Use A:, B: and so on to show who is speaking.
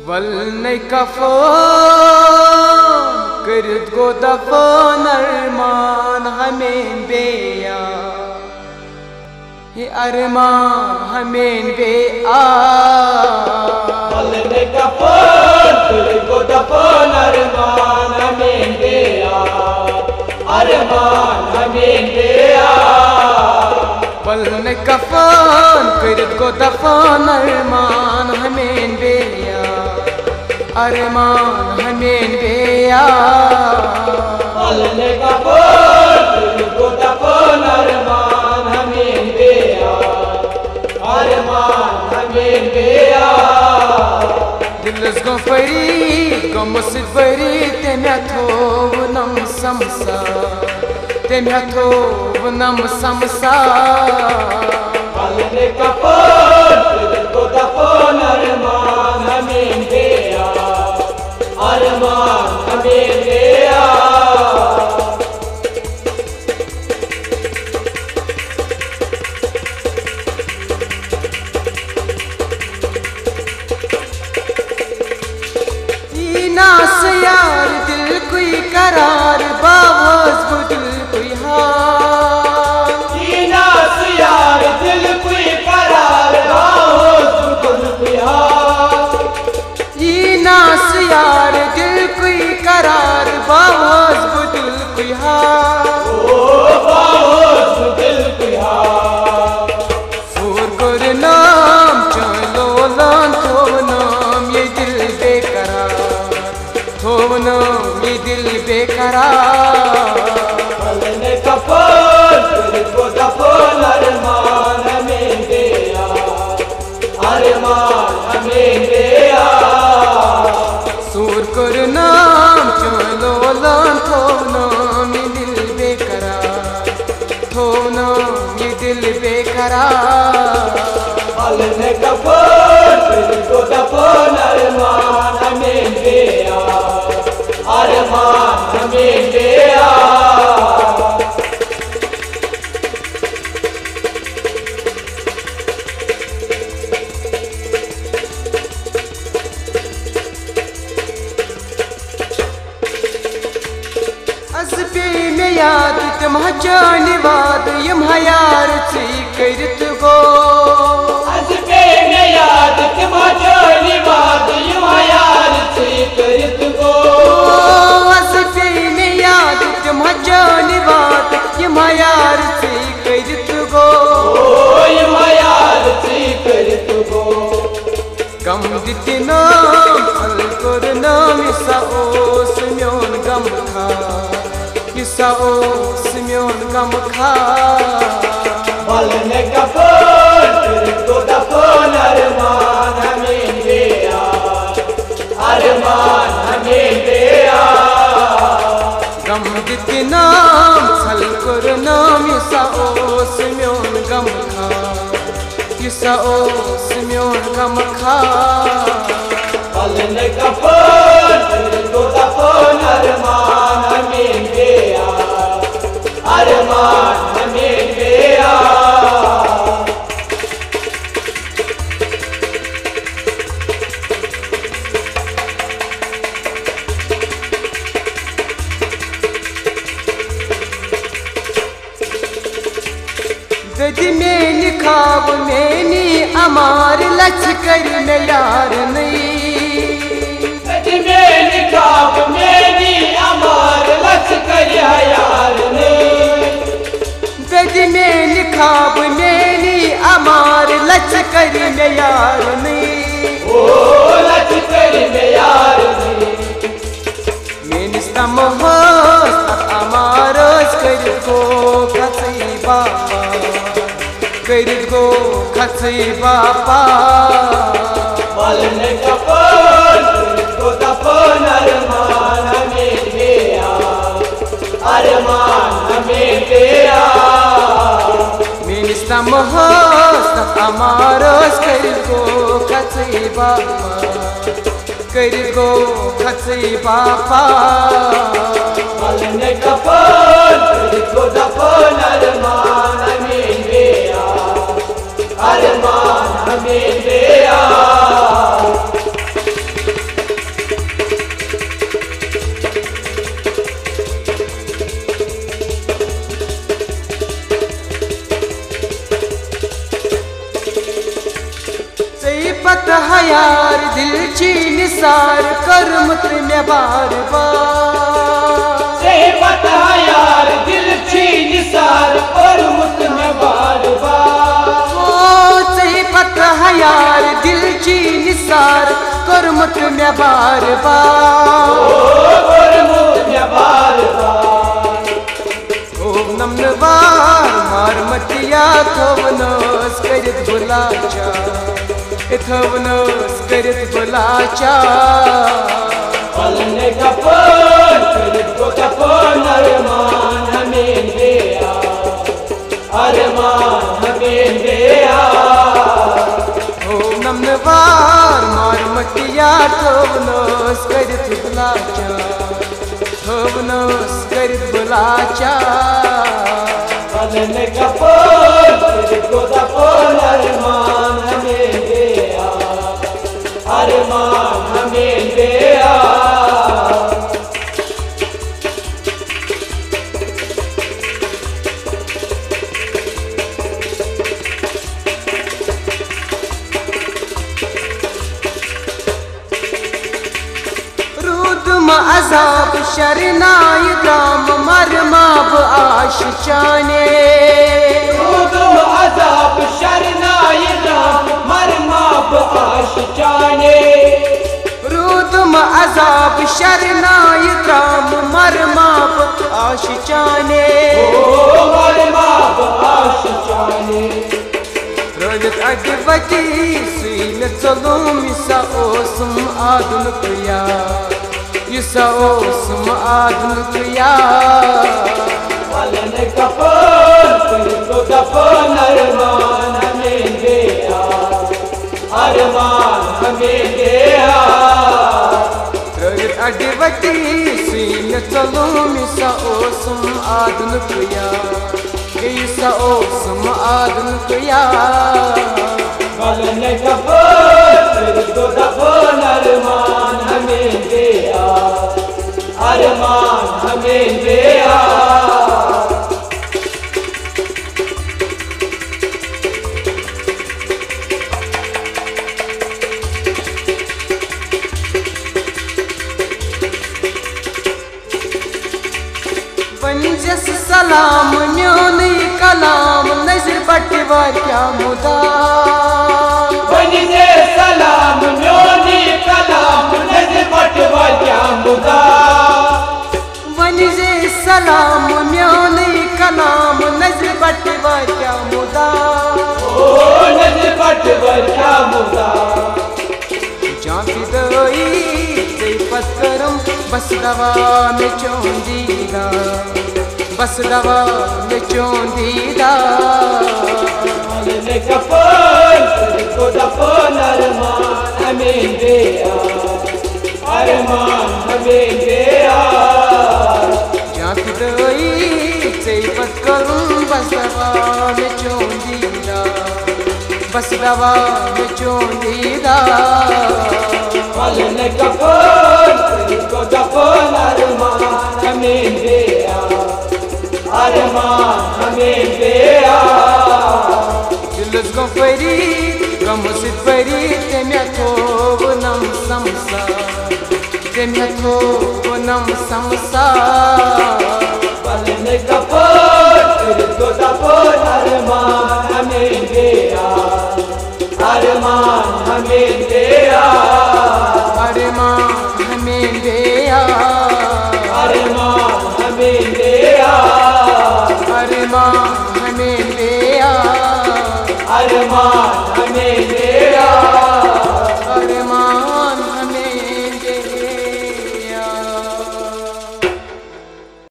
A: वल नै कफन करित गो दफन अरमान हमें बेया ये अरमान हमें बेआ
B: वल नै कफन करित गो दफन अरमान हमें बेया अरमान हमें बेया
A: वल नै कफन करित गो दफन अरमान हमें बेया अरमान हमें बेया
B: वल नै कफन करित गो दफन अरमान हमें बेया अरमान हमें बेया
A: दिलस गो फरीद गो मुसिद फरीद तेम्या थोव नम समसा तेम्या थोव नम समसा
B: वल नै कफन करित गो दफन अरमान हमें बेया अरमान हमें बेया
A: नास यार दिल कोई करार बावज को दिल कोई हार
B: नास यार दिल कोई करार बावज को दिल कोई हार
A: नास यार दिल कोई करार बावज को दिल कोई हार
B: बावज को दिल कोई हार
A: फूर कर नाम चलो लान थो नाम ये दिल बेकरार थो नाम ये दिल बेकरार
B: वल नै कफन करित गो दफन अरमान हमें बेया अरमान हमें बेया
A: सूर कर नाम चलो लान थो नाम ये दिल बेकरार थो नाम ये दिल बेकरार
B: वल नै कफन करित गो दफन अरमान हमें बेया अरमान हमें बेया
A: अज़बे में याद तुम जाने वाद यम हयार सी करत गो
B: अज़बे में याद तुम जाने वाद यम हयार सी करत गो
A: अज़बे में याद तुम जाने वाद यम हयार सी करत गो
B: यम हयार सी करत गो
A: गम दिते नाम फल कर नाम सा ओस म्योन गम खा किसा ओस म्योन गम खा
B: वल नै कफन करित गो दफन अरमान हमें बेया अरमान हमें बेया
A: गम दिते नाम छल कर नाम सा ओस म्योन गम खा किसा ओस म्योन गम खा
B: वल नै कफन करित गो दफन अरमान हमें बेया अरमान हमें बेया
A: ददी में खाब मैंने अमार लचकर में यार नहीं
B: सच में खाब मेरी अमार लश्कर यार ने
A: ददी में खाब मैंने अमार लचकर में यार नहीं
B: ओ लश्कर में यार ने
A: मैंने समहोस अमारस कर गो खसई बापा कर गो खसई बापा
B: वल नै कफन करित गो दफन अरमान हमें बेया अरमान हमें बेया
A: मैंने समहोस अमारस कर गो खसई बापा कर गो खसई बापा
B: वल नै कफन करित गो दफन अरमान हमें बेया अरमान हमें बेया
A: दिल ची निसार करमत में बार बार
B: सेहत यार दिल छी निसार करमत में बार बार
A: सेहत यार दिल ची निसार करमत में बार बार
B: करमत में बार बार
A: नमनवार मार मटिया थवनस करित बुलाचा थवनस करित बुलाचा
B: पलने कपन करित को कपन अरमान हमें दिया अरमान हमें दिया
A: नमनवार मार मटिया थवनस करित बुलाचा थवनस करित बुलाचा
B: पलने कपन करित को कपन अरमान हमें दिया अरमान हमें दिया
A: अजाब शरनाय दाम मरमाब आश चाने
B: अजाब शरनाय दाम मरमाब आश चाने
A: रूदम अजाब शरनाय दाम मरमाब आश चाने
B: मरमाब आश चाने
A: रजत अगवती सीन चलूम सा ओसम आदुन प्रिया यसा ओसम आदुन प्रिया
B: पलने कपन को कपन अरमान हमें दिया अरमान हमें दिया
A: रजत अगवती सीन चलूम सा ओसम आदुन प्रिया यसा ओसम आदुन प्रिया
B: पलने कपन को कपन अरमान हमें दिया अरमान हमें दिया
A: पंजस सलाम म्योनी कलाम नजर बटवार क्या मुदा
B: पंजे सलाम म्योनी कलाम नजर बटवार क्या मुदा
A: वनिजे सलाम म्योनी कलाम नजर बटवार क्या मुदा
B: ओ नजर बटवार क्या मुदा
A: जाती दई ते पत्करम बस दवा में चोंदीदा बस दवा में चोंदीदा
B: पलने कपन को कपन अरमान हमें दिया अरमान हमें दिया
A: जाती दई ते पत्करम बस दवा में चोंदीदा बस दवा में चोंदीदा
B: पलने कपन को कपन अरमान हमें दिया अरमान हमें दिया
A: दिलस गो फरीद गमसित फरीद तेम्या थोव नम समसा तेम्या थोव नम समसा
B: पलने कपन को कपन अरमान हमें दिया अरमान हमें दिया
A: अरमान हमें दिया
B: अरमान हमें दिया
A: अरमान हमें दिया
B: अरमान हमें दिया।